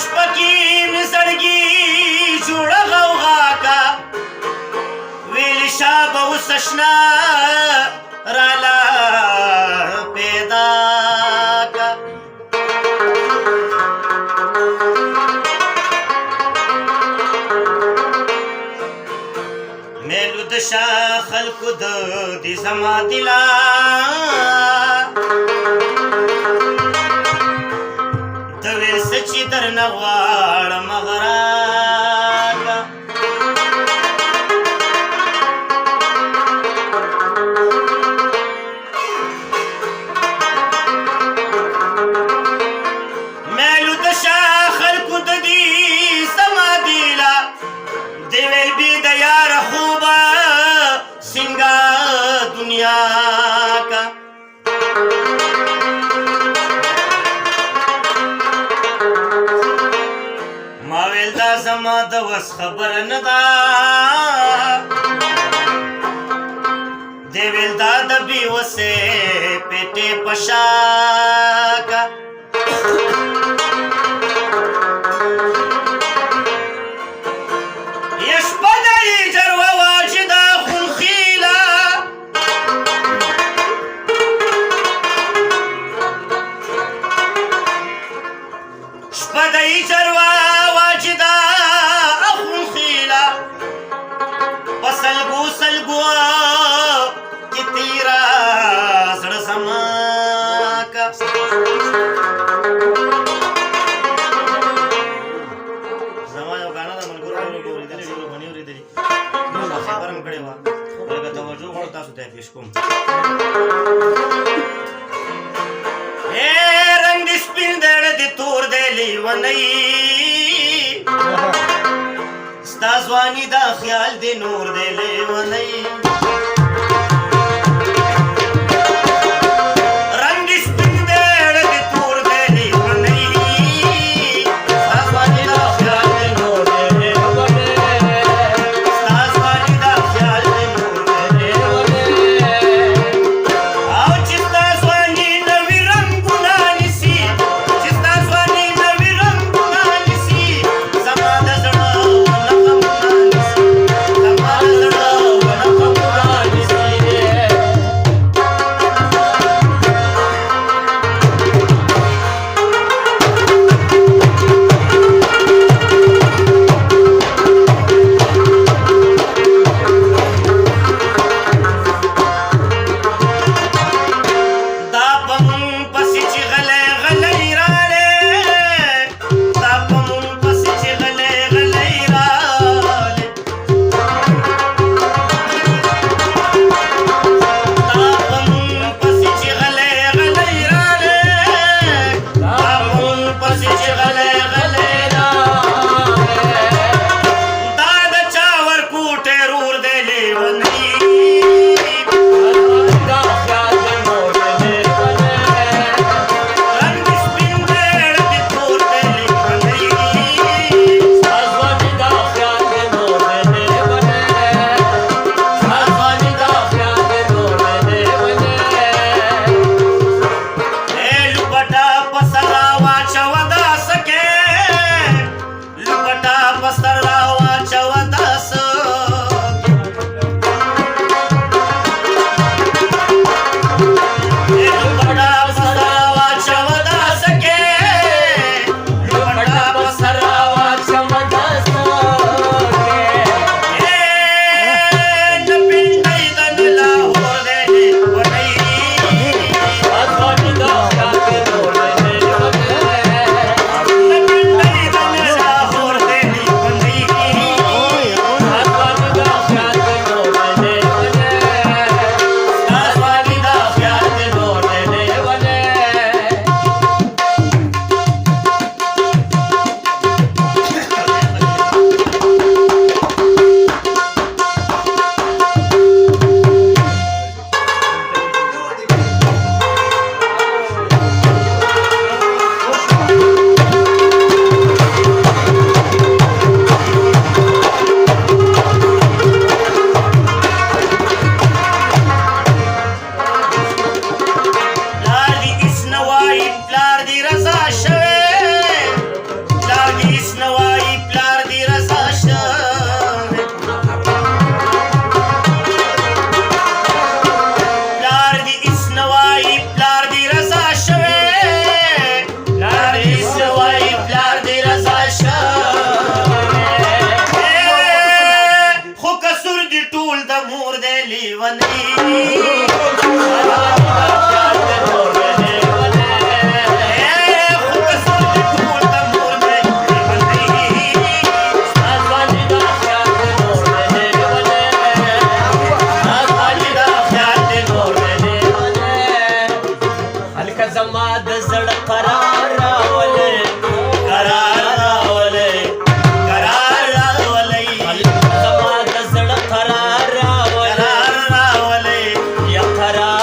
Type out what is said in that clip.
شپه کې مې زړګي جوړه غوغا کا ویل شابه اوس اشنا رالا پیدا کا میلو د شاه خلکو د دې زما دلا د ویل څه چې درنه غواړم غراکه میلو د شاه خلکو د دې زما دلا د ویل بې د یاره خوبه سنگا دنیا کا ما ویل دا زما د وس خبره نه ده دی ویل دا د بې وسې پیټې په شا کا شپدای چروا واجدا اخون خیلا پسلگو سلگو کی تیرا زړه زما کا زما یو غاڼه د ملګرو اوریدلې ډېر غنی اوریدلې نو خبرم کړې و لکه توجه غواړم تاسو ته پیش کوم رنگ د سپین دړ د تور د لیونی ستا ځواني دا خیال د نور د لیونی یارا